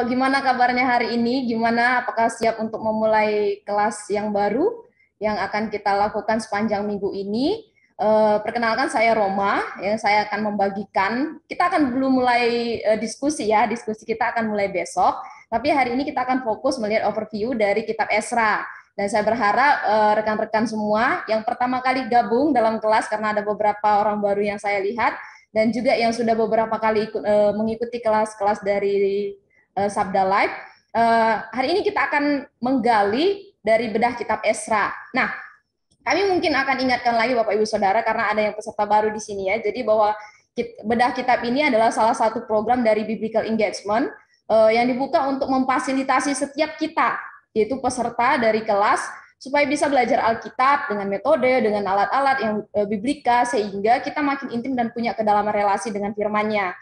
Gimana kabarnya hari ini? Gimana? Apakah siap untuk memulai kelas yang baru yang akan kita lakukan sepanjang minggu ini? Perkenalkan saya Roma, ya, saya akan membagikan. Kita akan belum mulai diskusi ya, diskusi kita akan mulai besok. Tapi hari ini kita akan fokus melihat overview dari Kitab Esra. Dan saya berharap rekan-rekan semua yang pertama kali gabung dalam kelas karena ada beberapa orang baru yang saya lihat dan juga yang sudah beberapa kali mengikuti kelas-kelas dari Sabda Live. Hari ini kita akan menggali dari bedah kitab Esra. Nah, kami mungkin akan ingatkan lagi Bapak Ibu Saudara karena ada yang peserta baru di sini ya. Jadi bahwa bedah kitab ini adalah salah satu program dari Biblical Engagement yang dibuka untuk memfasilitasi setiap kita, yaitu peserta dari kelas, supaya bisa belajar Alkitab dengan metode, dengan alat-alat yang biblika, sehingga kita makin intim dan punya kedalaman relasi dengan firman-Nya.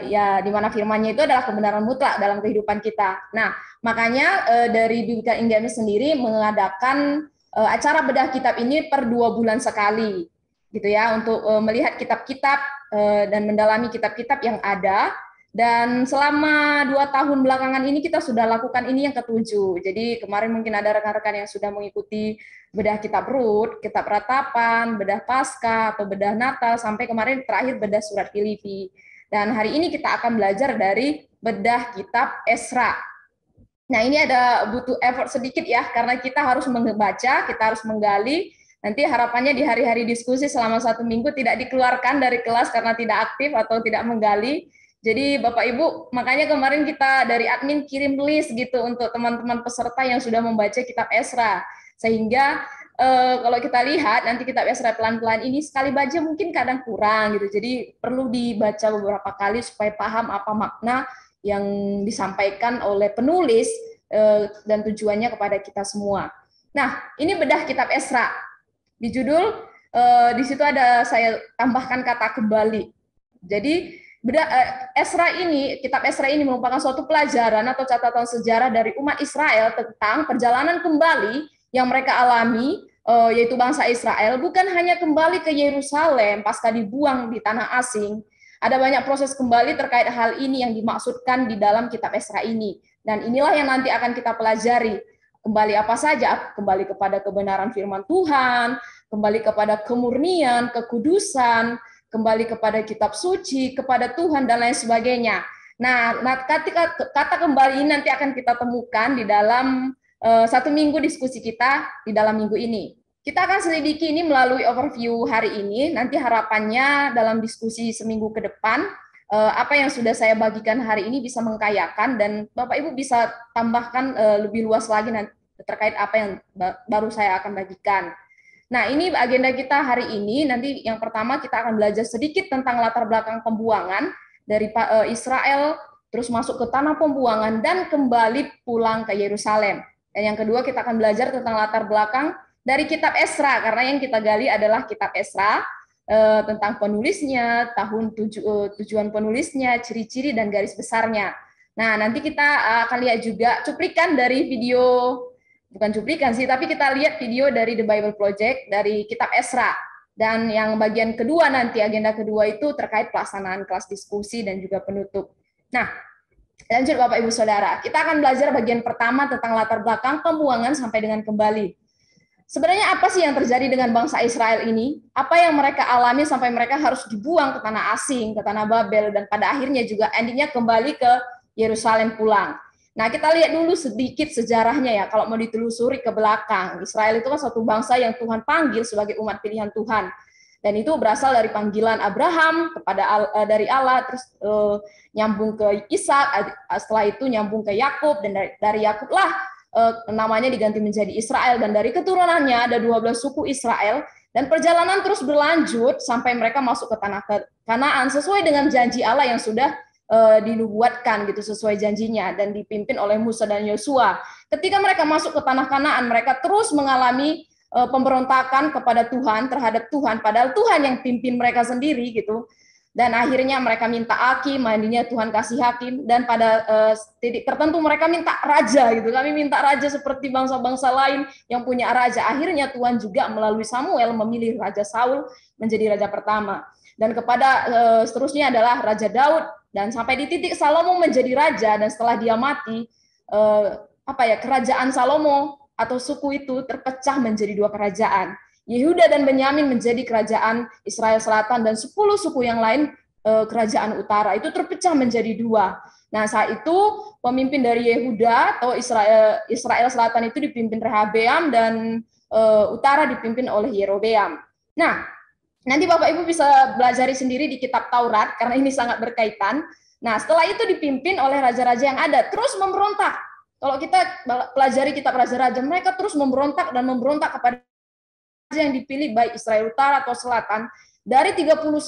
Ya, di mana firman-Nya itu adalah kebenaran mutlak dalam kehidupan kita. Nah, makanya dari Biblical Engagement sendiri mengadakan acara bedah kitab ini per 2 bulan sekali, gitu ya, untuk melihat kitab-kitab dan mendalami kitab-kitab yang ada. Dan selama 2 tahun belakangan ini kita sudah lakukan ini yang ke-7. Jadi kemarin mungkin ada rekan-rekan yang sudah mengikuti bedah kitab Rut, kitab Ratapan, bedah Paskah atau bedah Natal, sampai kemarin terakhir bedah surat Filipi. Dan hari ini kita akan belajar dari bedah kitab Esra. Nah, ini ada butuh effort sedikit ya, karena kita harus membaca, kita harus menggali. Nanti harapannya di hari-hari diskusi selama 1 minggu tidak dikeluarkan dari kelas karena tidak aktif atau tidak menggali. Jadi Bapak Ibu, makanya kemarin kita dari admin kirim list gitu untuk teman-teman peserta yang sudah membaca kitab Esra. Sehingga kalau kita lihat nanti kitab Esra pelan-pelan ini sekali baca mungkin kadang kurang gitu. Jadi perlu dibaca beberapa kali supaya paham apa makna yang disampaikan oleh penulis dan tujuannya kepada kita semua. Nah, ini bedah kitab Esra. Di judul di situ ada saya tambahkan kata kembali. Jadi Esra ini, kitab Esra ini merupakan suatu pelajaran atau catatan sejarah dari umat Israel tentang perjalanan kembali yang mereka alami, yaitu bangsa Israel, bukan hanya kembali ke Yerusalem pasca dibuang di tanah asing. Ada banyak proses kembali terkait hal ini yang dimaksudkan di dalam kitab Esra ini. Dan inilah yang nanti akan kita pelajari. Kembali apa saja? Kembali kepada kebenaran firman Tuhan, kembali kepada kemurnian, kekudusan, kembali kepada kitab suci, kepada Tuhan, dan lain sebagainya. Nah, kata kembali ini nanti akan kita temukan di dalam 1 minggu diskusi kita di dalam minggu ini. Kita akan selidiki ini melalui overview hari ini. Nanti harapannya dalam diskusi seminggu ke depan, apa yang sudah saya bagikan hari ini bisa mengkayakan, dan Bapak Ibu bisa tambahkan lebih luas lagi nanti terkait apa yang baru saya akan bagikan. Nah, ini agenda kita hari ini. Nanti yang pertama kita akan belajar sedikit tentang latar belakang pembuangan dari Israel, terus masuk ke tanah pembuangan, dan kembali pulang ke Yerusalem. Dan yang kedua kita akan belajar tentang latar belakang dari kitab Esra, karena yang kita gali adalah kitab Esra, tentang penulisnya, tujuan penulisnya, ciri-ciri dan garis besarnya. Nah, nanti kita akan lihat juga cuplikan dari video, bukan cuplikan sih, tapi kita lihat video dari The Bible Project dari kitab Esra. Dan yang bagian kedua nanti, agenda kedua itu terkait pelaksanaan kelas diskusi dan juga penutup. Nah, lanjut Bapak Ibu Saudara, kita akan belajar bagian pertama tentang latar belakang pembuangan sampai dengan kembali. Sebenarnya apa sih yang terjadi dengan bangsa Israel ini? Apa yang mereka alami sampai mereka harus dibuang ke tanah asing, ke tanah Babel, dan pada akhirnya juga endingnya kembali ke Yerusalem pulang. Nah, kita lihat dulu sedikit sejarahnya ya, kalau mau ditelusuri ke belakang. Israel itu kan satu bangsa yang Tuhan panggil sebagai umat pilihan Tuhan. Dan itu berasal dari panggilan Abraham dari Allah, terus nyambung ke Ishak, setelah itu nyambung ke Yakub, dan dari Yakub lah namanya diganti menjadi Israel, dan dari keturunannya ada 12 suku Israel, dan perjalanan terus berlanjut sampai mereka masuk ke tanah Kanaan sesuai dengan janji Allah yang sudah dinubuatkan gitu, sesuai janjinya, dan dipimpin oleh Musa dan Yosua. Ketika mereka masuk ke tanah Kanaan, mereka terus mengalami pemberontakan kepada Tuhan, terhadap Tuhan, padahal Tuhan yang pimpin mereka sendiri gitu. Dan akhirnya mereka minta hakim, mandinya Tuhan kasih hakim, dan pada titik tertentu mereka minta raja gitu. Kami minta raja seperti bangsa-bangsa lain yang punya raja. Akhirnya Tuhan juga melalui Samuel memilih Raja Saul menjadi raja pertama. Dan kepada seterusnya adalah Raja Daud, Dan sampai di titik Salomo menjadi raja, dan setelah dia mati, kerajaan Salomo atau suku itu terpecah menjadi dua kerajaan. Yehuda dan Benyamin menjadi kerajaan Israel Selatan, dan 10 suku yang lain kerajaan utara. Itu terpecah menjadi dua. Nah, saat itu pemimpin dari Yehuda atau Israel Selatan itu dipimpin Rehabeam, dan utara dipimpin oleh Yerobeam. Nah, nanti Bapak Ibu bisa belajari sendiri di kitab Taurat, karena ini sangat berkaitan. Nah, setelah itu dipimpin oleh raja-raja yang ada, terus memberontak. Kalau kita pelajari kitab raja-raja, mereka terus memberontak dan memberontak kepada yang dipilih, baik Israel Utara atau Selatan. Dari 39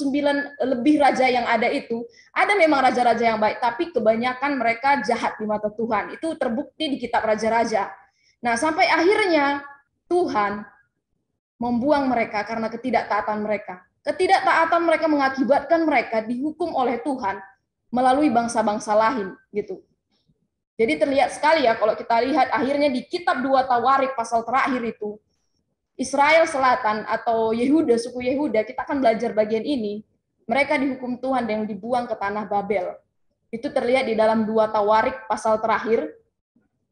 lebih raja yang ada itu, ada memang raja-raja yang baik, tapi kebanyakan mereka jahat di mata Tuhan. Itu terbukti di kitab raja-raja. Nah, sampai akhirnya Tuhan membuang mereka karena ketidaktaatan mereka. Ketidaktaatan mereka mengakibatkan mereka dihukum oleh Tuhan melalui bangsa-bangsa lain, gitu. Jadi terlihat sekali ya kalau kita lihat akhirnya di kitab 2 Tawarik pasal terakhir itu, Israel Selatan atau Yehuda, suku Yehuda, kita akan belajar bagian ini, mereka dihukum Tuhan dan dibuang ke tanah Babel. Itu terlihat di dalam 2 Tawarik pasal terakhir.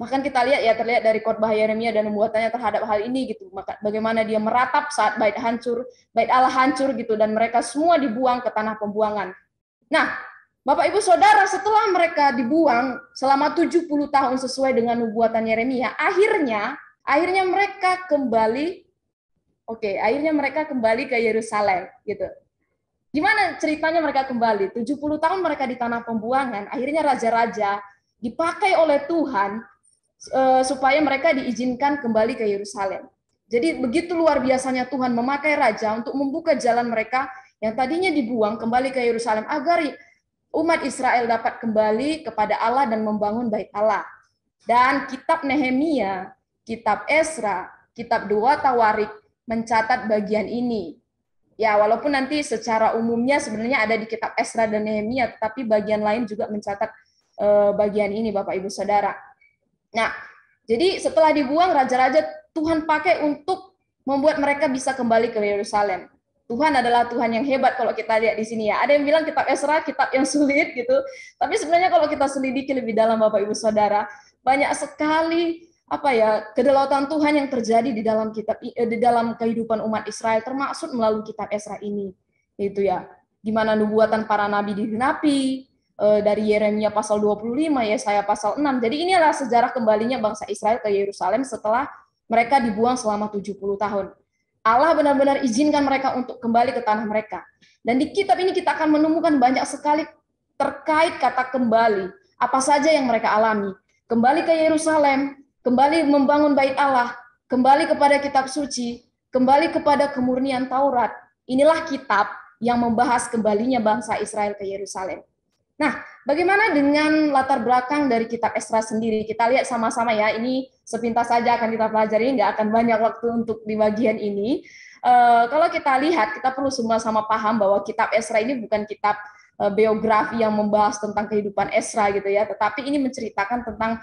Bahkan kita lihat ya, terlihat dari khotbah Yeremia dan pembuatannya terhadap hal ini gitu. Bagaimana dia meratap saat bait hancur, bait Allah hancur gitu, dan mereka semua dibuang ke tanah pembuangan. Nah, Bapak Ibu Saudara, setelah mereka dibuang selama 70 tahun sesuai dengan nubuatan Yeremia, akhirnya mereka kembali ke Yerusalem gitu. Gimana ceritanya mereka kembali? 70 tahun mereka di tanah pembuangan, akhirnya raja-raja dipakai oleh Tuhan supaya mereka diizinkan kembali ke Yerusalem. Jadi begitu luar biasanya Tuhan memakai raja untuk membuka jalan mereka yang tadinya dibuang kembali ke Yerusalem, agar umat Israel dapat kembali kepada Allah dan membangun bait Allah. Dan kitab Nehemia, kitab Esra, kitab 2 Tawarik mencatat bagian ini. Ya, walaupun nanti secara umumnya sebenarnya ada di kitab Esra dan Nehemia, tetapi bagian lain juga mencatat bagian ini, Bapak Ibu Saudara. Nah, jadi setelah dibuang raja-raja, Tuhan pakai untuk membuat mereka bisa kembali ke Yerusalem. Tuhan adalah Tuhan yang hebat kalau kita lihat di sini ya. Ada yang bilang kitab Esra kitab yang sulit gitu. Tapi sebenarnya kalau kita selidiki lebih dalam Bapak Ibu Saudara, banyak sekali kedaulatan Tuhan yang terjadi di dalam kehidupan umat Israel, termasuk melalui kitab Esra ini. Itu ya. Di mana nubuatan para nabi digenapi, dari Yeremia pasal 25, Yesaya pasal 6. Jadi inilah sejarah kembalinya bangsa Israel ke Yerusalem setelah mereka dibuang selama 70 tahun. Allah benar-benar izinkan mereka untuk kembali ke tanah mereka. Dan di kitab ini kita akan menemukan banyak sekali terkait kata kembali, apa saja yang mereka alami. Kembali ke Yerusalem, kembali membangun bait Allah, kembali kepada kitab suci, kembali kepada kemurnian Taurat. Inilah kitab yang membahas kembalinya bangsa Israel ke Yerusalem. Nah, bagaimana dengan latar belakang dari kitab Esra sendiri? Kita lihat sama-sama ya, ini sepintas saja akan kita pelajari, nggak akan banyak waktu untuk di bagian ini. Kalau kita lihat, kita perlu sama-sama paham bahwa kitab Esra ini bukan kitab biografi yang membahas tentang kehidupan Esra gitu ya, tetapi ini menceritakan tentang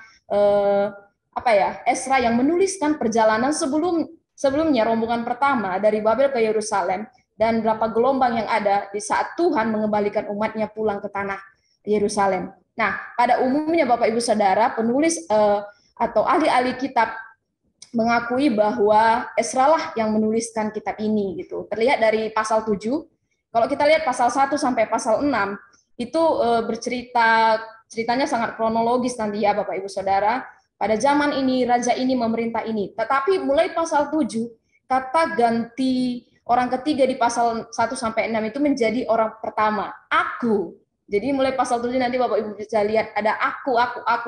Esra yang menuliskan perjalanan sebelumnya rombongan pertama dari Babel ke Yerusalem, dan berapa gelombang yang ada di saat Tuhan mengembalikan umatnya pulang ke tanah Yerusalem. Nah, pada umumnya Bapak Ibu Saudara, penulis atau ahli-ahli kitab mengakui bahwa Esra lah yang menuliskan kitab ini gitu. Terlihat dari pasal 7. Kalau kita lihat pasal 1 sampai pasal 6 itu ceritanya sangat kronologis nanti ya Bapak Ibu Saudara. Pada zaman ini raja ini memerintah ini. Tetapi mulai pasal 7 kata ganti orang ketiga di pasal 1 sampai 6 itu menjadi orang pertama, aku. Jadi mulai pasal 7 nanti Bapak Ibu bisa lihat ada aku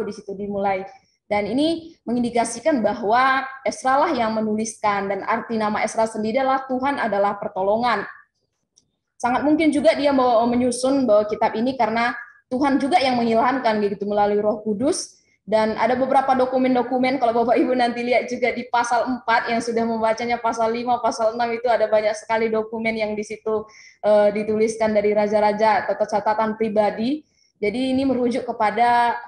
di situ dimulai. Dan ini mengindikasikan bahwa Esra lah yang menuliskan, dan arti nama Esra sendiri adalah Tuhan adalah pertolongan. Sangat mungkin juga dia menyusun bahwa kitab ini karena Tuhan juga yang mengilhamkan gitu melalui Roh Kudus. Dan ada beberapa dokumen-dokumen, kalau Bapak Ibu nanti lihat juga di pasal 4 yang sudah membacanya pasal 5, pasal 6 itu ada banyak sekali dokumen yang di situ dituliskan dari raja-raja atau catatan pribadi. Jadi ini merujuk kepada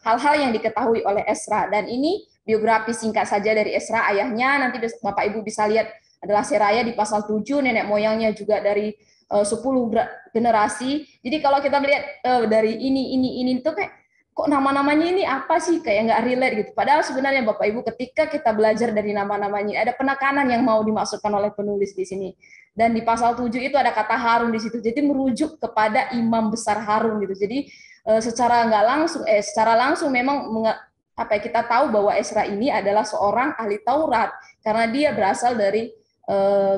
hal-hal yang diketahui oleh Esra. Dan ini biografi singkat saja dari Esra, ayahnya. Nanti Bapak Ibu bisa lihat adalah Seraya di pasal 7, nenek moyangnya juga dari 10 generasi. Jadi kalau kita melihat dari ini tuh kayak kok nama-namanya ini apa sih, kayak nggak relate gitu. Padahal sebenarnya Bapak Ibu ketika kita belajar dari nama-namanya ada penekanan yang mau dimaksudkan oleh penulis di sini. Dan di pasal 7 itu ada kata Harun di situ. Jadi merujuk kepada imam besar Harun gitu. Jadi secara langsung memang apa ya, kita tahu bahwa Esra ini adalah seorang ahli Taurat karena dia berasal dari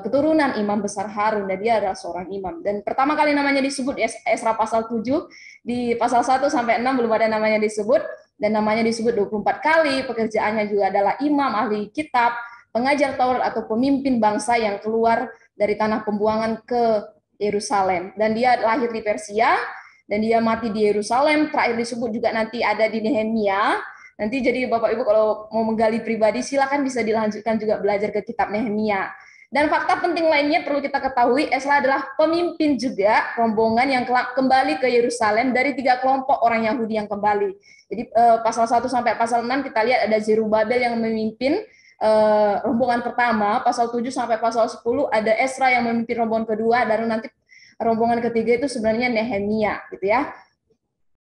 keturunan imam besar Harun dan dia adalah seorang imam. Dan pertama kali namanya disebut Esra pasal 7, di pasal 1 sampai 6 belum ada namanya disebut, dan namanya disebut 24 kali. Pekerjaannya juga adalah imam, ahli kitab, pengajar Taurat atau pemimpin bangsa yang keluar dari tanah pembuangan ke Yerusalem. Dan dia lahir di Persia dan dia mati di Yerusalem. Terakhir disebut juga nanti ada di Nehemia. Nanti jadi Bapak Ibu kalau mau menggali pribadi silakan bisa dilanjutkan juga belajar ke kitab Nehemia. Dan fakta penting lainnya perlu kita ketahui, Esra adalah pemimpin juga rombongan yang kembali ke Yerusalem dari 3 kelompok orang Yahudi yang kembali. Jadi pasal 1 sampai pasal 6 kita lihat ada Zerubabel yang memimpin rombongan pertama, pasal 7 sampai pasal 10 ada Esra yang memimpin rombongan kedua, dan nanti rombongan ketiga itu sebenarnya Nehemia gitu ya.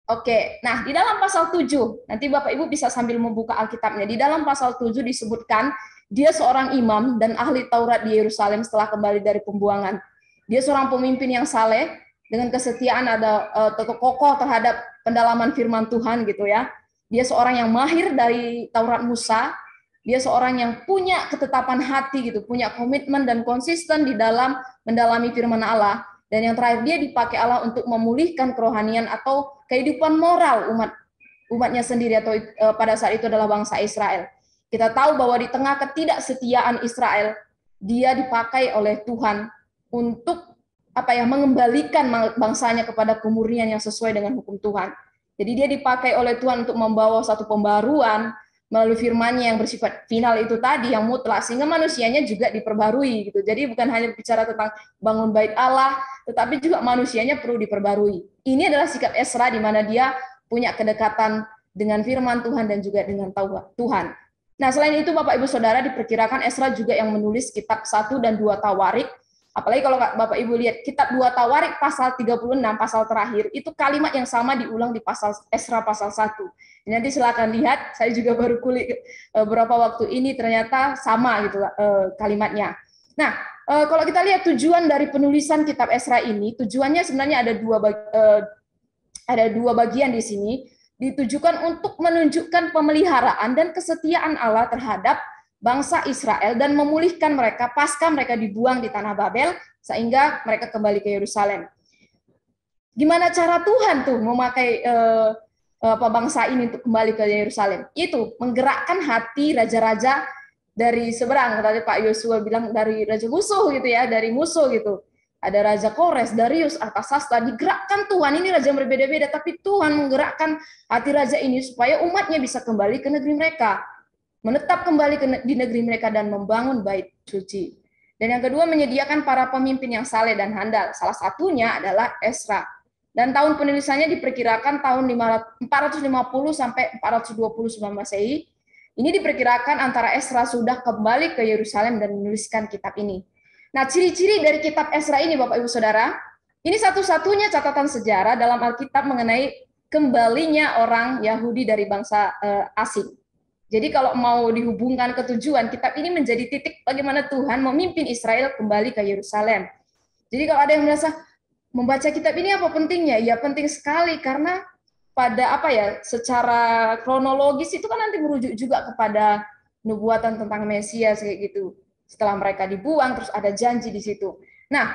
Oke, nah di dalam pasal 7, nanti Bapak Ibu bisa sambil membuka Alkitabnya. Di dalam pasal 7 disebutkan dia seorang imam dan ahli Taurat di Yerusalem setelah kembali dari pembuangan. Dia seorang pemimpin yang saleh dengan kesetiaan, ada kokoh terhadap pendalaman firman Tuhan gitu ya. Dia seorang yang mahir dari Taurat Musa. Dia seorang yang punya ketetapan hati gitu, punya komitmen dan konsisten di dalam mendalami firman Allah. Dan yang terakhir, dia dipakai Allah untuk memulihkan kerohanian atau kehidupan moral umatnya sendiri, atau pada saat itu adalah bangsa Israel. Kita tahu bahwa di tengah ketidaksetiaan Israel, dia dipakai oleh Tuhan untuk mengembalikan bangsanya kepada kemurnian yang sesuai dengan hukum Tuhan. Jadi dia dipakai oleh Tuhan untuk membawa satu pembaruan melalui firman-Nya yang bersifat final itu tadi, yang mutlak, sehingga manusianya juga diperbarui gitu. Jadi bukan hanya bicara tentang bangun bait Allah, tetapi juga manusianya perlu diperbarui. Ini adalah sikap Esra di mana dia punya kedekatan dengan firman Tuhan dan juga dengan Tuhan. Nah, selain itu Bapak Ibu Saudara, diperkirakan Esra juga yang menulis kitab 1 dan 2 Tawarik. Apalagi kalau Bapak Ibu lihat kitab 2 Tawarik pasal 36, pasal terakhir, itu kalimat yang sama diulang di pasal Esra pasal 1. Nanti silakan lihat, saya juga baru kulik beberapa waktu ini, ternyata sama gitu kalimatnya. Nah, kalau kita lihat tujuan dari penulisan kitab Esra ini, tujuannya sebenarnya ada dua bagian di sini. Ditujukan untuk menunjukkan pemeliharaan dan kesetiaan Allah terhadap bangsa Israel dan memulihkan mereka pasca mereka dibuang di tanah Babel sehingga mereka kembali ke Yerusalem. Gimana cara Tuhan tuh memakai bangsa ini untuk kembali ke Yerusalem? Itu menggerakkan hati raja-raja dari seberang. Tadi Pak Yosua bilang dari raja musuh gitu ya, dari musuh gitu. Ada Raja Kores, Darius, Artasasta, digerakkan Tuhan. Ini raja yang berbeda-beda, tapi Tuhan menggerakkan hati raja ini supaya umatnya bisa kembali ke negeri mereka, menetap kembali di negeri mereka dan membangun bait suci. Dan yang kedua, menyediakan para pemimpin yang saleh dan handal. Salah satunya adalah Esra. Dan tahun penulisannya diperkirakan tahun 450 sampai 420 sebelum Masehi. Ini diperkirakan antara Esra sudah kembali ke Yerusalem dan menuliskan kitab ini. Nah, ciri-ciri dari kitab Esra ini, Bapak Ibu Saudara, ini satu-satunya catatan sejarah dalam Alkitab mengenai kembalinya orang Yahudi dari bangsa asing. Jadi kalau mau dihubungkan ke tujuan, kitab ini menjadi titik bagaimana Tuhan memimpin Israel kembali ke Yerusalem. Jadi kalau ada yang merasa membaca kitab ini apa pentingnya? Ya penting sekali karena pada secara kronologis itu kan nanti merujuk juga kepada nubuatan tentang Mesias kayak gitu. Setelah mereka dibuang terus ada janji di situ. Nah,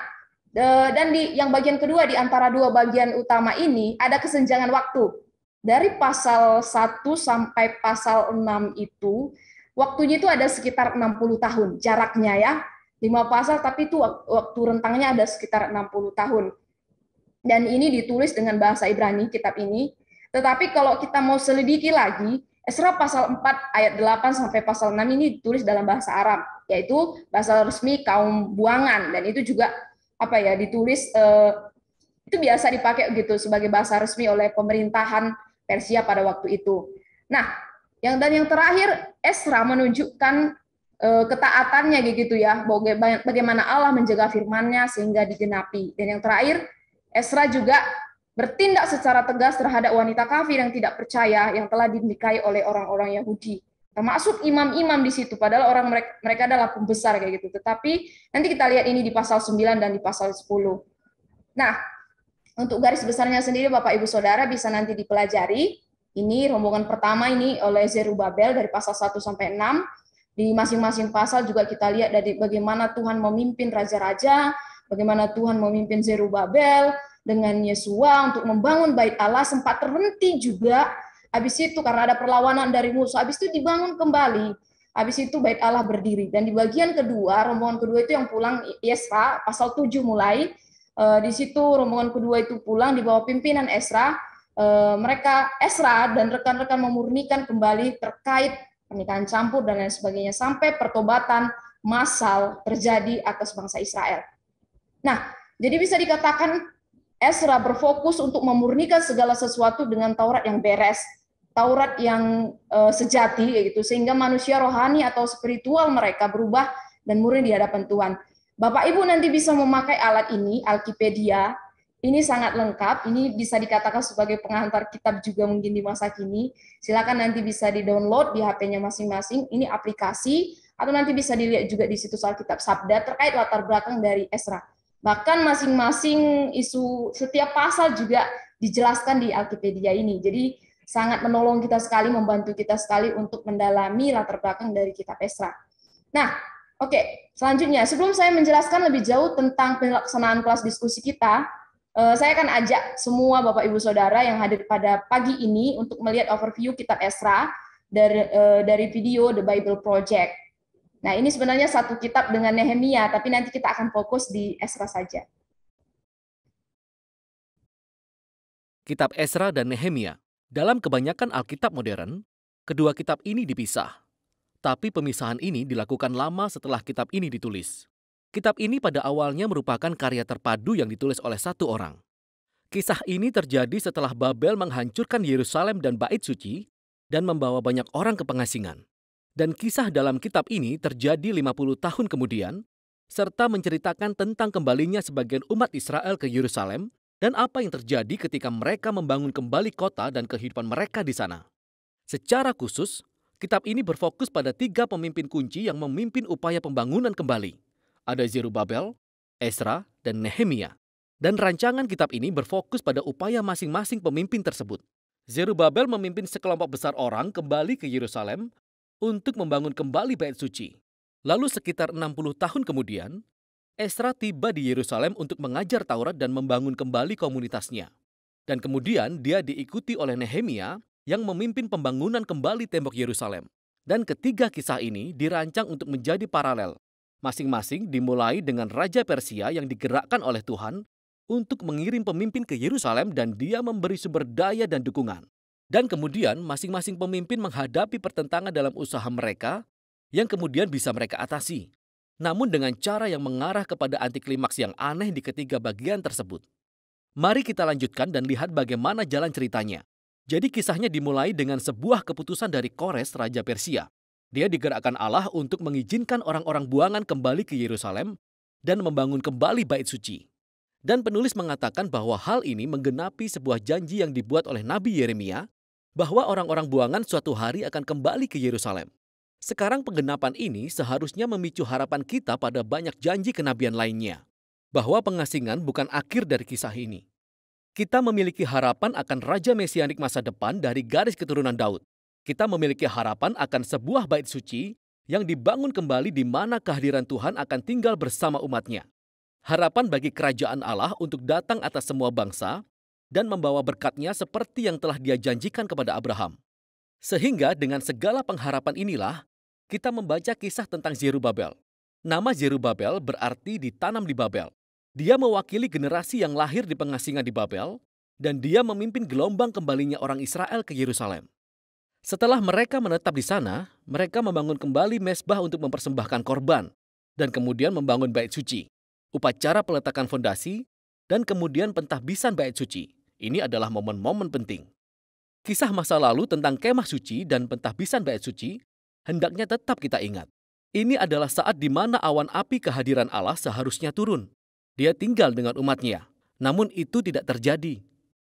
dan yang bagian kedua di antara dua bagian utama ini ada kesenjangan waktu. Dari pasal 1 sampai pasal 6 itu waktunya itu ada sekitar 60 tahun jaraknya ya. 5 pasal tapi itu waktu rentangnya ada sekitar 60 tahun. Dan ini ditulis dengan bahasa Ibrani kitab ini. Tetapi kalau kita mau selidiki lagi, Esra pasal 4 ayat 8 sampai pasal 6 ini ditulis dalam bahasa Arab, yaitu bahasa resmi kaum buangan, dan itu juga ditulis itu biasa dipakai gitu sebagai bahasa resmi oleh pemerintahan Persia pada waktu itu. Nah, yang terakhir Esra menunjukkan ketaatannya gitu ya, bagaimana Allah menjaga firman-Nya sehingga digenapi. Dan yang terakhir, Esra juga bertindak secara tegas terhadap wanita kafir yang tidak percaya yang telah dinikahi oleh orang-orang Yahudi. Termasuk imam-imam di situ, padahal mereka adalah pembesar kayak gitu. Tetapi nanti kita lihat ini di pasal 9 dan di pasal 10. Nah, untuk garis besarnya sendiri Bapak Ibu Saudara bisa nanti dipelajari. Ini rombongan pertama ini oleh Zerubabel dari pasal 1 sampai 6. Di masing-masing pasal juga kita lihat dari bagaimana Tuhan memimpin raja-raja, bagaimana Tuhan memimpin Zerubabel dengan Yesua untuk membangun bait Allah, sempat terhenti juga. Habis itu karena ada perlawanan dari musuh, habis itu dibangun kembali. Habis itu bait Allah berdiri. Dan di bagian kedua, rombongan kedua itu yang pulang Yesra, pasal 7 mulai. Di situ rombongan kedua itu pulang di bawah pimpinan Esra. Mereka Esra dan rekan-rekan memurnikan kembali terkait pernikahan campur dan lain sebagainya sampai pertobatan massal terjadi atas bangsa Israel. Nah, jadi bisa dikatakan Esra berfokus untuk memurnikan segala sesuatu dengan Taurat yang beres, Taurat yang sejati gitu, sehingga manusia rohani atau spiritual mereka berubah dan murni di hadapan Tuhan. Bapak Ibu nanti bisa memakai alat ini, Alkipedia. Ini sangat lengkap, ini bisa dikatakan sebagai pengantar kitab juga mungkin di masa kini. Silakan nanti bisa di-download di HP-nya masing-masing. Ini aplikasi, atau nanti bisa dilihat juga di situs Alkitab Sabda terkait latar belakang dari Esra. Bahkan masing-masing isu setiap pasal juga dijelaskan di Alkipedia ini. Jadi sangat menolong kita sekali, membantu kita sekali untuk mendalami latar belakang dari kitab Esra. Nah, oke, selanjutnya sebelum saya menjelaskan lebih jauh tentang pelaksanaan kelas diskusi kita, saya akan ajak semua Bapak Ibu Saudara yang hadir pada pagi ini untuk melihat overview kitab Esra dari video The Bible Project. Nah, ini sebenarnya satu kitab dengan Nehemia, tapi nanti kita akan fokus di Esra saja. Kitab Esra dan Nehemia. Dalam kebanyakan Alkitab modern, kedua kitab ini dipisah. Tapi pemisahan ini dilakukan lama setelah kitab ini ditulis. Kitab ini pada awalnya merupakan karya terpadu yang ditulis oleh satu orang. Kisah ini terjadi setelah Babel menghancurkan Yerusalem dan Bait Suci dan membawa banyak orang ke pengasingan. Dan kisah dalam kitab ini terjadi 50 tahun kemudian, serta menceritakan tentang kembalinya sebagian umat Israel ke Yerusalem dan apa yang terjadi ketika mereka membangun kembali kota dan kehidupan mereka di sana. Secara khusus, kitab ini berfokus pada 3 pemimpin kunci yang memimpin upaya pembangunan kembali. Ada Zerubabel, Esra, dan Nehemia. Dan rancangan kitab ini berfokus pada upaya masing-masing pemimpin tersebut. Zerubabel memimpin sekelompok besar orang kembali ke Yerusalem untuk membangun kembali Bait Suci. Lalu sekitar 60 tahun kemudian, Esra tiba di Yerusalem untuk mengajar Taurat dan membangun kembali komunitasnya. Dan kemudian dia diikuti oleh Nehemia yang memimpin pembangunan kembali tembok Yerusalem. Dan ketiga kisah ini dirancang untuk menjadi paralel. Masing-masing dimulai dengan Raja Persia yang digerakkan oleh Tuhan untuk mengirim pemimpin ke Yerusalem dan dia memberi sumber daya dan dukungan. Dan kemudian masing-masing pemimpin menghadapi pertentangan dalam usaha mereka yang kemudian bisa mereka atasi. Namun dengan cara yang mengarah kepada antiklimaks yang aneh di ketiga bagian tersebut. Mari kita lanjutkan dan lihat bagaimana jalan ceritanya. Jadi kisahnya dimulai dengan sebuah keputusan dari Kores, Raja Persia. Dia digerakkan Allah untuk mengizinkan orang-orang buangan kembali ke Yerusalem dan membangun kembali Bait Suci. Dan penulis mengatakan bahwa hal ini menggenapi sebuah janji yang dibuat oleh Nabi Yeremia bahwa orang-orang buangan suatu hari akan kembali ke Yerusalem. Sekarang penggenapan ini seharusnya memicu harapan kita pada banyak janji kenabian lainnya. Bahwa pengasingan bukan akhir dari kisah ini. Kita memiliki harapan akan Raja Mesianik masa depan dari garis keturunan Daud. Kita memiliki harapan akan sebuah bait suci yang dibangun kembali di mana kehadiran Tuhan akan tinggal bersama umatnya. Harapan bagi kerajaan Allah untuk datang atas semua bangsa dan membawa berkat-Nya seperti yang telah Dia janjikan kepada Abraham. Sehingga dengan segala pengharapan inilah, kita membaca kisah tentang Zerubabel. Nama Zerubabel berarti ditanam di Babel. Dia mewakili generasi yang lahir di pengasingan di Babel, dan dia memimpin gelombang kembalinya orang Israel ke Yerusalem. Setelah mereka menetap di sana, mereka membangun kembali mezbah untuk mempersembahkan korban, dan kemudian membangun bait suci, upacara peletakan fondasi, dan kemudian pentahbisan bait suci. Ini adalah momen-momen penting. Kisah masa lalu tentang kemah suci dan pentahbisan bait suci hendaknya tetap kita ingat. Ini adalah saat di mana awan api kehadiran Allah seharusnya turun. Dia tinggal dengan umatnya, namun itu tidak terjadi.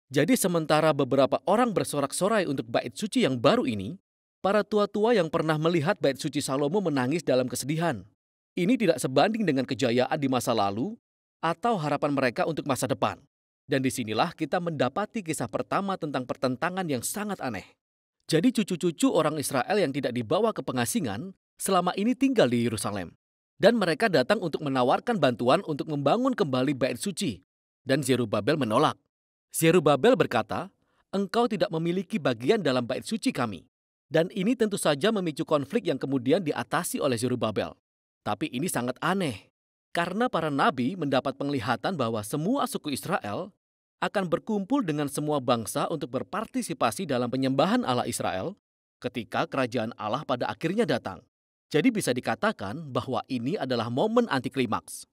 Jadi sementara beberapa orang bersorak-sorai untuk bait suci yang baru ini, para tua-tua yang pernah melihat bait suci Salomo menangis dalam kesedihan. Ini tidak sebanding dengan kejayaan di masa lalu atau harapan mereka untuk masa depan. Dan disinilah kita mendapati kisah pertama tentang pertentangan yang sangat aneh. Jadi cucu-cucu orang Israel yang tidak dibawa ke pengasingan selama ini tinggal di Yerusalem. Dan mereka datang untuk menawarkan bantuan untuk membangun kembali bait suci. Dan Zerubabel menolak. Zerubabel berkata, "Engkau tidak memiliki bagian dalam bait suci kami." Dan ini tentu saja memicu konflik yang kemudian diatasi oleh Zerubabel. Tapi ini sangat aneh, karena para nabi mendapat penglihatan bahwa semua suku Israel akan berkumpul dengan semua bangsa untuk berpartisipasi dalam penyembahan Allah Israel ketika kerajaan Allah pada akhirnya datang. Jadi bisa dikatakan bahwa ini adalah momen antiklimaks.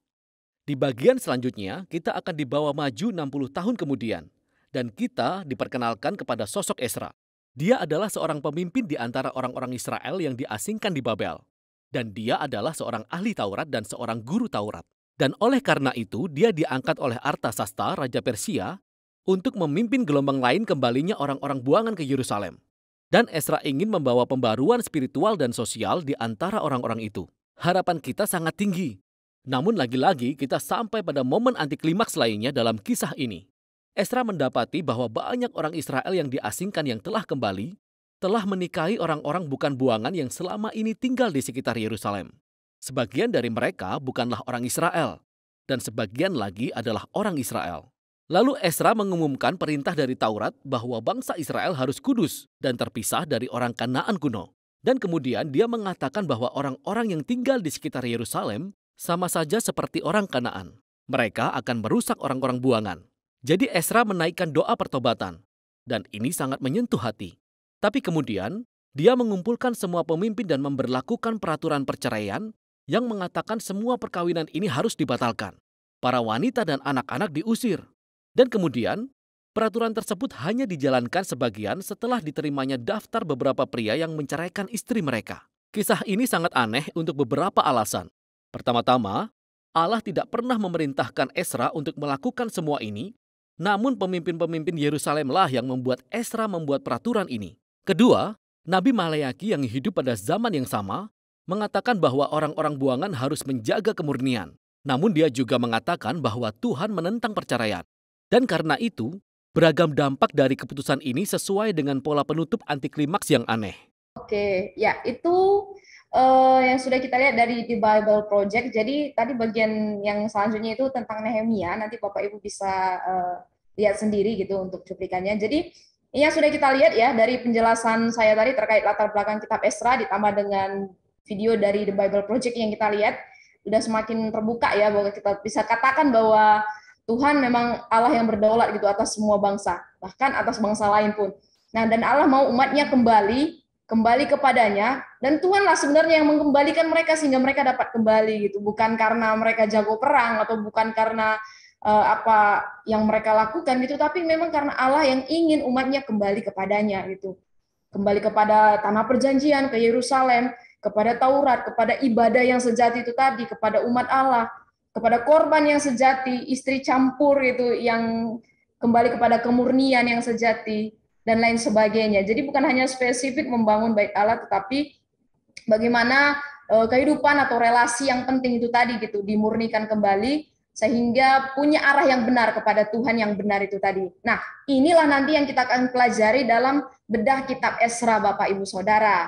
Di bagian selanjutnya, kita akan dibawa maju 60 tahun kemudian, dan kita diperkenalkan kepada sosok Ezra. Dia adalah seorang pemimpin di antara orang-orang Israel yang diasingkan di Babel. Dan dia adalah seorang ahli Taurat dan seorang guru Taurat. Dan oleh karena itu, dia diangkat oleh Artasasta, Raja Persia, untuk memimpin gelombang lain kembalinya orang-orang buangan ke Yerusalem. Dan Ezra ingin membawa pembaruan spiritual dan sosial di antara orang-orang itu. Harapan kita sangat tinggi. Namun lagi-lagi kita sampai pada momen antiklimaks lainnya dalam kisah ini. Ezra mendapati bahwa banyak orang Israel yang diasingkan yang telah kembali, telah menikahi orang-orang bukan buangan yang selama ini tinggal di sekitar Yerusalem. Sebagian dari mereka bukanlah orang Israel, dan sebagian lagi adalah orang Israel. Lalu Ezra mengumumkan perintah dari Taurat bahwa bangsa Israel harus kudus dan terpisah dari orang Kanaan kuno. Dan kemudian dia mengatakan bahwa orang-orang yang tinggal di sekitar Yerusalem sama saja seperti orang Kanaan. Mereka akan merusak orang-orang buangan. Jadi Ezra menaikkan doa pertobatan, dan ini sangat menyentuh hati. Tapi kemudian, dia mengumpulkan semua pemimpin dan memberlakukan peraturan perceraian yang mengatakan semua perkawinan ini harus dibatalkan. Para wanita dan anak-anak diusir. Dan kemudian, peraturan tersebut hanya dijalankan sebagian setelah diterimanya daftar beberapa pria yang menceraikan istri mereka. Kisah ini sangat aneh untuk beberapa alasan. Pertama-tama, Allah tidak pernah memerintahkan Ezra untuk melakukan semua ini, namun pemimpin-pemimpin Yerusalemlah yang membuat Ezra membuat peraturan ini. Kedua, Nabi Maleaki yang hidup pada zaman yang sama mengatakan bahwa orang-orang buangan harus menjaga kemurnian. Namun dia juga mengatakan bahwa Tuhan menentang perceraian. Dan karena itu, beragam dampak dari keputusan ini sesuai dengan pola penutup antiklimaks yang aneh. Oke, ya itu yang sudah kita lihat dari The Bible Project. Jadi tadi bagian yang selanjutnya itu tentang Nehemia. Nanti Bapak Ibu bisa lihat sendiri gitu untuk cuplikannya. Jadi yang sudah kita lihat ya dari penjelasan saya tadi terkait latar belakang kitab Esra ditambah dengan video dari The Bible Project yang kita lihat, udah semakin terbuka ya bahwa kita bisa katakan bahwa Tuhan memang Allah yang berdaulat gitu atas semua bangsa, bahkan atas bangsa lain pun. Nah, dan Allah mau umatnya kembali kepadanya, dan Tuhanlah sebenarnya yang mengembalikan mereka sehingga mereka dapat kembali gitu, bukan karena mereka jago perang atau bukan karena apa yang mereka lakukan gitu, tapi memang karena Allah yang ingin umatnya kembali kepadanya gitu. Kembali kepada tanah perjanjian, ke Yerusalem, kepada Taurat, kepada ibadah yang sejati itu tadi, kepada umat Allah, kepada korban yang sejati, istri campur itu yang kembali kepada kemurnian yang sejati, dan lain sebagainya. Jadi bukan hanya spesifik membangun bait Allah, tetapi bagaimana kehidupan atau relasi yang penting itu tadi gitu, dimurnikan kembali, sehingga punya arah yang benar kepada Tuhan yang benar itu tadi. Nah, inilah nanti yang kita akan pelajari dalam bedah kitab Esra, Bapak Ibu Saudara.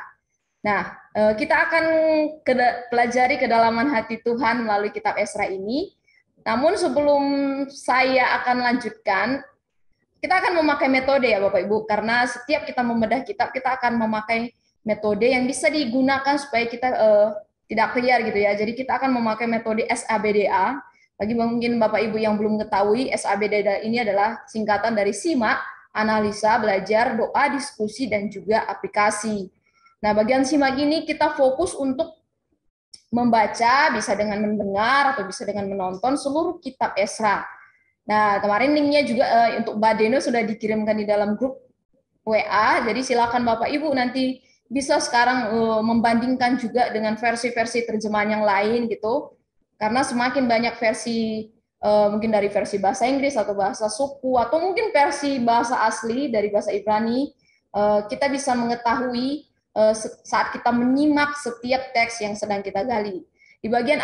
Nah, kita akan pelajari kedalaman hati Tuhan melalui kitab Esra ini. Namun sebelum saya akan lanjutkan, kita akan memakai metode ya Bapak Ibu, karena setiap kita membedah kitab, kita akan memakai metode yang bisa digunakan supaya kita tidak liar gitu ya. Jadi kita akan memakai metode SABDA. Bagi mungkin Bapak Ibu yang belum mengetahui, SABDA ini adalah singkatan dari simak, analisa, belajar, doa, diskusi, dan juga aplikasi. Nah, bagian simak ini kita fokus untuk membaca, bisa dengan mendengar atau bisa dengan menonton seluruh kitab Esra. Nah, kemarin linknya juga untuk Mbak Deno sudah dikirimkan di dalam grup WA, jadi silakan Bapak Ibu nanti bisa sekarang membandingkan juga dengan versi-versi terjemahan yang lain gitu. Karena semakin banyak versi mungkin dari versi bahasa Inggris atau bahasa suku atau mungkin versi bahasa asli dari bahasa Ibrani, kita bisa mengetahui saat kita menyimak setiap teks yang sedang kita gali. Di bagian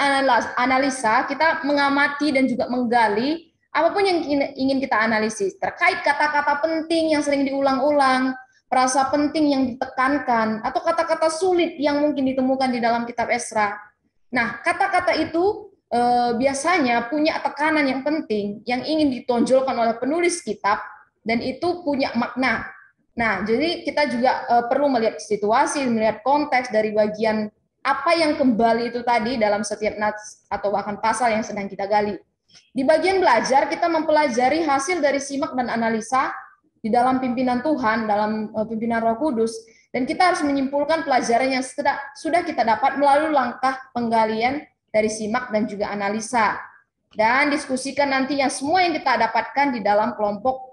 analisa, kita mengamati dan juga menggali apapun yang ingin kita analisis terkait kata-kata penting yang sering diulang-ulang, frasa penting yang ditekankan, atau kata-kata sulit yang mungkin ditemukan di dalam kitab Esra. Nah, kata-kata itu biasanya punya tekanan yang penting yang ingin ditonjolkan oleh penulis kitab, dan itu punya makna. Nah, jadi kita juga perlu melihat situasi, melihat konteks dari bagian apa yang kembali itu tadi dalam setiap nats atau bahkan pasal yang sedang kita gali. Di bagian belajar, kita mempelajari hasil dari simak dan analisa di dalam pimpinan Tuhan, dalam pimpinan Roh Kudus, dan kita harus menyimpulkan pelajaran yang sudah kita dapat melalui langkah penggalian dari simak dan juga analisa. Dan diskusikan nanti yang semua yang kita dapatkan di dalam kelompok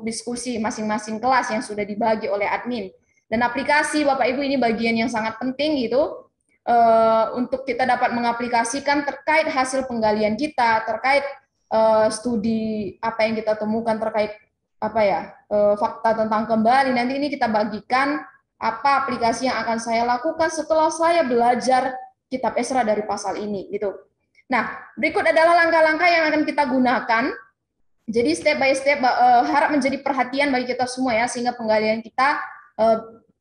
diskusi masing-masing kelas yang sudah dibagi oleh admin. Dan aplikasi, Bapak Ibu, ini bagian yang sangat penting gitu, untuk kita dapat mengaplikasikan terkait hasil penggalian kita, terkait studi apa yang kita temukan terkait apa ya, fakta tentang kembali. Nanti ini kita bagikan apa aplikasi yang akan saya lakukan setelah saya belajar kitab Esra dari pasal ini gitu. Nah, berikut adalah langkah-langkah yang akan kita gunakan. Jadi step by step harap menjadi perhatian bagi kita semua ya, sehingga penggalian kita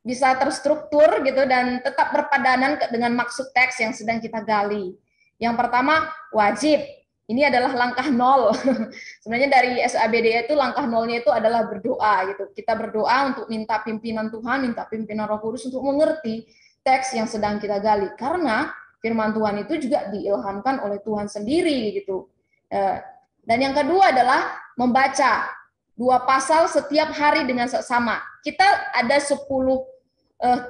bisa terstruktur gitu dan tetap berpadanan dengan maksud teks yang sedang kita gali. Yang pertama, wajib. Ini adalah langkah nol. Sebenarnya dari SABD itu langkah nolnya itu adalah berdoa gitu. Kita berdoa untuk minta pimpinan Tuhan, minta pimpinan Roh Kudus untuk mengerti teks yang sedang kita gali. Karena firman Tuhan itu juga diilhamkan oleh Tuhan sendiri gitu. Dan yang kedua adalah membaca 2 pasal setiap hari dengan seksama. Kita ada 10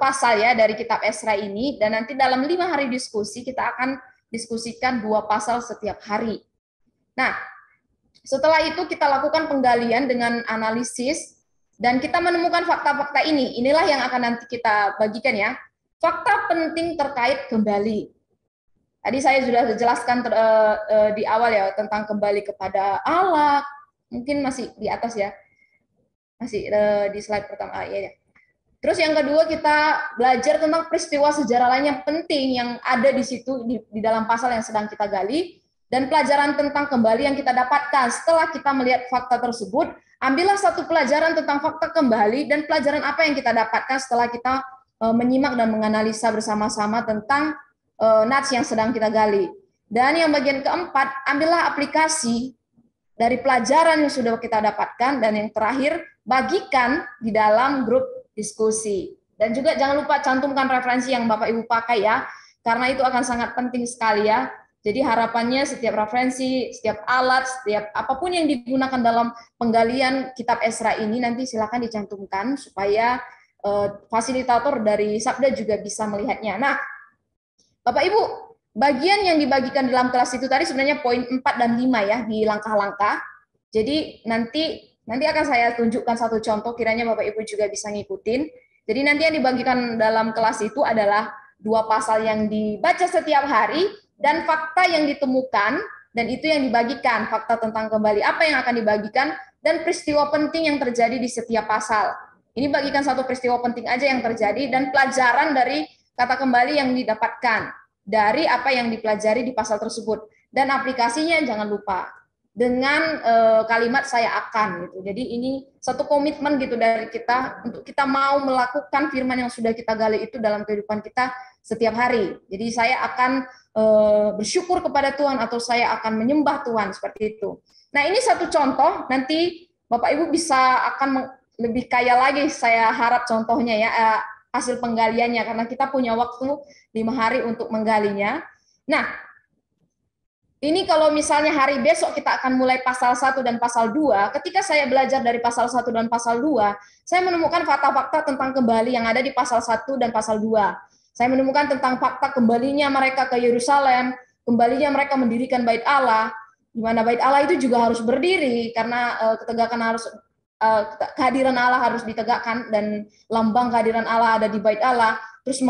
pasal ya dari kitab Esra ini, dan nanti dalam 5 hari diskusi kita akan diskusikan 2 pasal setiap hari. Nah, setelah itu kita lakukan penggalian dengan analisis dan kita menemukan fakta-fakta ini. Inilah yang akan nanti kita bagikan ya. Fakta penting terkait kembali. Tadi saya sudah jelaskan di awal ya tentang kembali kepada Allah. Mungkin masih di atas ya. Masih di slide pertama. Ya. Terus yang kedua kita belajar tentang peristiwa sejarah lain yang penting yang ada di situ di dalam pasal yang sedang kita gali, dan pelajaran tentang kembali yang kita dapatkan setelah kita melihat fakta tersebut. Ambillah satu pelajaran tentang fakta kembali dan pelajaran apa yang kita dapatkan setelah kita menyimak dan menganalisa bersama-sama tentang nats yang sedang kita gali. Dan yang bagian keempat, ambillah aplikasi dari pelajaran yang sudah kita dapatkan, dan yang terakhir bagikan di dalam grup diskusi. Dan juga jangan lupa cantumkan referensi yang Bapak Ibu pakai ya, karena itu akan sangat penting sekali ya. Jadi harapannya setiap referensi, setiap alat, setiap apapun yang digunakan dalam penggalian kitab Esra ini nanti silakan dicantumkan supaya fasilitator dari Sabda juga bisa melihatnya. Nah, Bapak Ibu, bagian yang dibagikan dalam kelas itu tadi sebenarnya poin 4 dan 5 ya di langkah-langkah. Jadi nanti akan saya tunjukkan satu contoh, kiranya Bapak Ibu juga bisa ngikutin. Jadi nanti yang dibagikan dalam kelas itu adalah 2 pasal yang dibaca setiap hari dan fakta yang ditemukan, dan itu yang dibagikan, fakta tentang kembali apa yang akan dibagikan dan peristiwa penting yang terjadi di setiap pasal. Ini bagikan satu peristiwa penting aja yang terjadi dan pelajaran dari kata kembali yang didapatkan dari apa yang dipelajari di pasal tersebut, dan aplikasinya jangan lupa dengan kalimat saya akan gitu. Jadi ini satu komitmen gitu dari kita untuk kita mau melakukan firman yang sudah kita gali itu dalam kehidupan kita setiap hari. Jadi saya akan bersyukur kepada Tuhan atau saya akan menyembah Tuhan, seperti itu. Nah, ini satu contoh, nanti Bapak Ibu bisa akan lebih kaya lagi saya harap contohnya ya, hasil penggaliannya, karena kita punya waktu 5 hari untuk menggalinya. Nah, ini kalau misalnya hari besok kita akan mulai pasal 1 dan pasal 2, ketika saya belajar dari pasal 1 dan pasal 2, saya menemukan fakta-fakta tentang kembali yang ada di pasal 1 dan pasal 2. Saya menemukan tentang fakta kembalinya mereka ke Yerusalem, kembalinya mereka mendirikan bait Allah, di mana bait Allah itu juga harus berdiri karena ketegakan harus kehadiran Allah harus ditegakkan dan lambang kehadiran Allah ada di bait Allah. Terus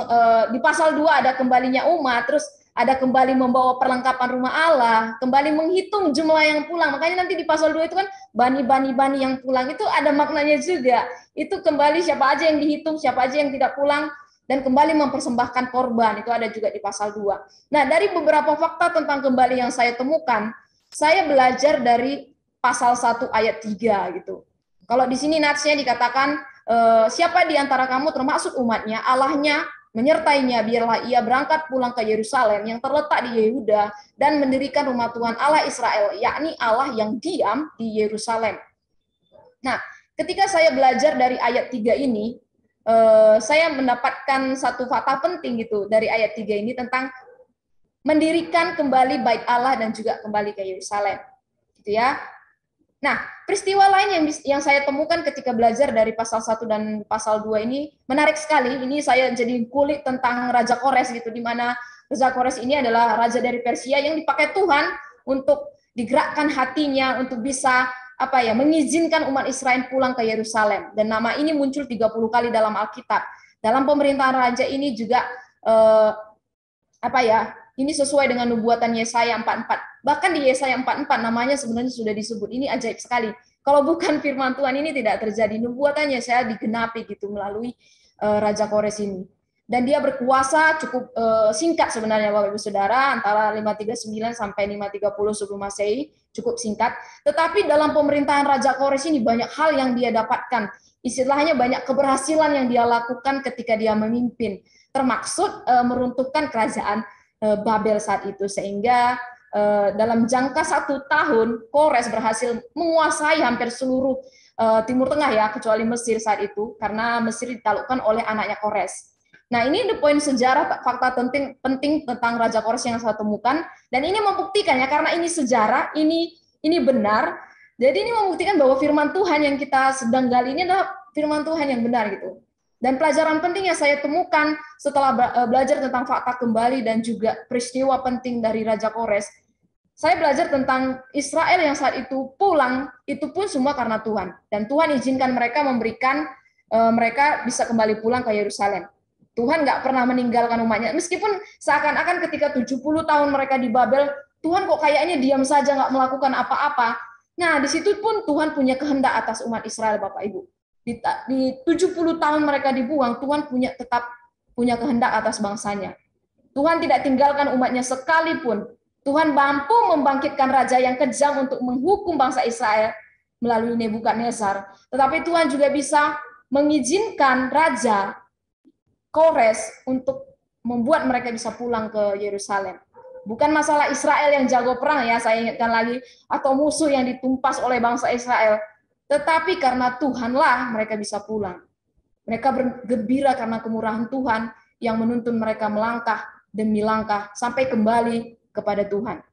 di pasal 2 ada kembalinya umat, terus ada kembali membawa perlengkapan rumah Allah, kembali menghitung jumlah yang pulang. Makanya nanti di pasal 2 itu kan bani yang pulang itu ada maknanya juga. Itu kembali siapa aja yang dihitung, siapa aja yang tidak pulang, dan kembali mempersembahkan korban. Itu ada juga di pasal 2. Nah, dari beberapa fakta tentang kembali yang saya temukan, saya belajar dari pasal 1 ayat 3 gitu. Kalau di sini natsnya dikatakan, siapa di antara kamu termasuk umatnya, Allahnya menyertainya, biarlah ia berangkat pulang ke Yerusalem yang terletak di Yehuda dan mendirikan rumah Tuhan Allah Israel, yakni Allah yang diam di Yerusalem. Nah, ketika saya belajar dari ayat 3 ini, saya mendapatkan satu fakta penting gitu dari ayat 3 ini tentang mendirikan kembali bait Allah dan juga kembali ke Yerusalem. Gitu ya. Nah, peristiwa lain yang saya temukan ketika belajar dari pasal 1 dan pasal 2 ini menarik sekali. Ini saya jadi kulik tentang Raja Kores gitu, di mana Raja Kores ini adalah raja dari Persia yang dipakai Tuhan untuk digerakkan hatinya untuk bisa mengizinkan umat Israel pulang ke Yerusalem. Dan nama ini muncul 30 kali dalam Alkitab. Dalam pemerintahan raja ini juga ini sesuai dengan nubuatan Yesaya 44. Bahkan di Yesaya 44 namanya sebenarnya sudah disebut. Ini ajaib sekali. Kalau bukan firman Tuhan ini tidak terjadi. Nubuatan Yesaya digenapi gitu melalui Raja Kores ini. Dan dia berkuasa cukup singkat sebenarnya Bapak Ibu Saudara, antara 539 sampai 530 sebelum Masehi, cukup singkat. Tetapi dalam pemerintahan Raja Kores ini banyak hal yang dia dapatkan. Istilahnya banyak keberhasilan yang dia lakukan ketika dia memimpin, termaksud meruntuhkan kerajaan Babel saat itu, sehingga dalam jangka 1 tahun Kores berhasil menguasai hampir seluruh Timur Tengah ya, kecuali Mesir saat itu, karena Mesir ditaklukkan oleh anaknya Kores. Nah, ini the point sejarah, fakta penting tentang Raja Kores yang saya temukan, dan ini membuktikan ya, karena ini sejarah, ini benar. Jadi ini membuktikan bahwa firman Tuhan yang kita sedang gali ini adalah firman Tuhan yang benar gitu. Dan pelajaran penting yang saya temukan setelah belajar tentang fakta kembali dan juga peristiwa penting dari Raja Kores, saya belajar tentang Israel yang saat itu pulang, itu pun semua karena Tuhan. Dan Tuhan izinkan mereka memberikan mereka bisa kembali pulang ke Yerusalem. Tuhan nggak pernah meninggalkan umatnya. Meskipun seakan-akan ketika 70 tahun mereka di Babel, Tuhan kok kayaknya diam saja nggak melakukan apa-apa. Nah, di situ pun Tuhan punya kehendak atas umat Israel, Bapak Ibu. Di 70 tahun mereka dibuang, Tuhan tetap punya kehendak atas bangsanya. Tuhan tidak tinggalkan umatnya sekalipun. Tuhan mampu membangkitkan raja yang kejam untuk menghukum bangsa Israel melalui Nebukadnezar. Tetapi Tuhan juga bisa mengizinkan Raja Kores untuk membuat mereka bisa pulang ke Yerusalem. Bukan masalah Israel yang jago perang ya, saya ingatkan lagi, atau musuh yang ditumpas oleh bangsa Israel. Tetapi karena Tuhanlah mereka bisa pulang. Mereka bergembira karena kemurahan Tuhan yang menuntun mereka melangkah demi langkah sampai kembali kepada Tuhan.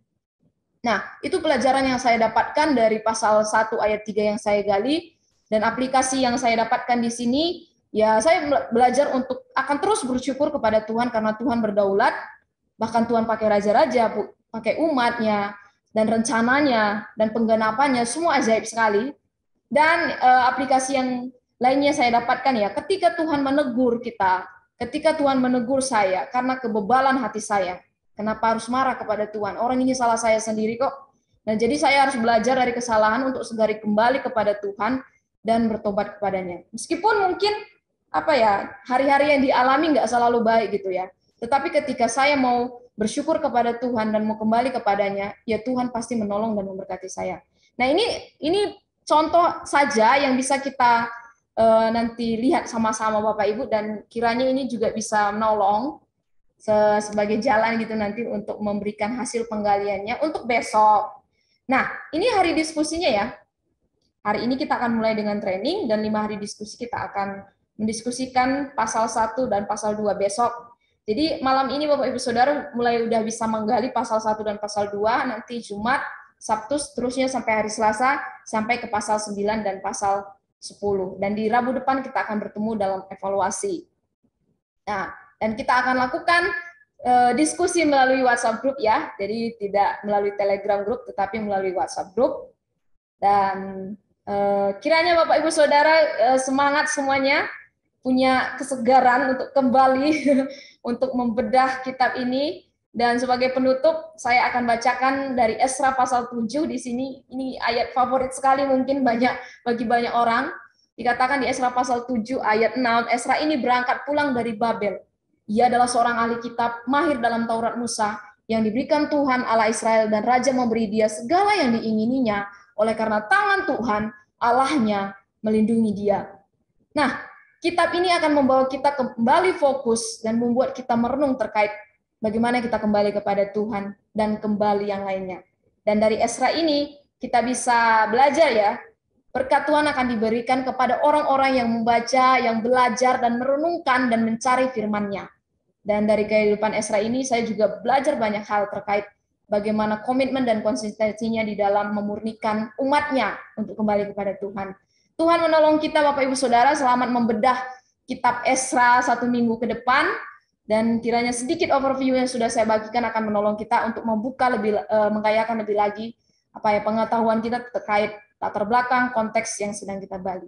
Nah, itu pelajaran yang saya dapatkan dari pasal 1 ayat 3 yang saya gali, dan aplikasi yang saya dapatkan di sini, ya saya belajar untuk akan terus bersyukur kepada Tuhan karena Tuhan berdaulat, bahkan Tuhan pakai raja-raja, pakai umatnya, dan rencananya, dan penggenapannya, semua ajaib sekali. Dan aplikasi yang lainnya saya dapatkan ya, ketika Tuhan menegur kita, ketika Tuhan menegur saya karena kebebalan hati saya, kenapa harus marah kepada Tuhan? Orang ini salah saya sendiri kok. Nah, jadi saya harus belajar dari kesalahan untuk segera kembali kepada Tuhan dan bertobat kepadanya. Meskipun mungkin hari-hari yang dialami nggak selalu baik gitu ya. Tetapi ketika saya mau bersyukur kepada Tuhan dan mau kembali kepadanya, ya Tuhan pasti menolong dan memberkati saya. Nah, ini contoh saja yang bisa kita nanti lihat sama-sama Bapak Ibu, dan kiranya ini juga bisa menolong sebagai jalan gitu nanti untuk memberikan hasil penggaliannya untuk besok. Nah, ini hari diskusinya ya. Hari ini kita akan mulai dengan training, dan 5 hari diskusi kita akan mendiskusikan pasal 1 dan pasal 2 besok. Jadi malam ini Bapak Ibu Saudara mulai udah bisa menggali pasal 1 dan pasal 2, nanti Jumat, Sabtu, seterusnya sampai hari Selasa, sampai ke pasal 9 dan pasal 10. Dan di Rabu depan kita akan bertemu dalam evaluasi. Nah, dan kita akan lakukan diskusi melalui WhatsApp group ya, jadi tidak melalui Telegram group, tetapi melalui WhatsApp group. Dan Kiranya Bapak Ibu Saudara semangat semuanya, punya kesegaran untuk kembali untuk membedah kitab ini. Dan sebagai penutup, saya akan bacakan dari Esra pasal 7 di sini. Ini ayat favorit sekali mungkin bagi banyak orang. Dikatakan di Esra pasal 7 ayat 6, Esra ini berangkat pulang dari Babel. Ia adalah seorang ahli kitab, mahir dalam Taurat Musa, yang diberikan Tuhan Allah Israel, dan Raja memberi dia segala yang diingininya, oleh karena tangan Tuhan Allahnya melindungi dia. Nah, kitab ini akan membawa kita kembali fokus dan membuat kita merenung terkait bagaimana kita kembali kepada Tuhan dan kembali yang lainnya. Dan dari Esra ini kita bisa belajar ya, berkat Tuhan akan diberikan kepada orang-orang yang membaca, yang belajar dan merenungkan dan mencari firman-Nya. Dan dari kehidupan Esra ini saya juga belajar banyak hal terkait bagaimana komitmen dan konsistensinya di dalam memurnikan umatnya untuk kembali kepada Tuhan. Tuhan menolong kita Bapak Ibu Saudara, selamat membedah kitab Esra 1 minggu ke depan, dan kiranya sedikit overview yang sudah saya bagikan akan menolong kita untuk membuka mengkayakan lebih lagi apa ya pengetahuan kita terkait latar belakang konteks yang sedang kita bagi.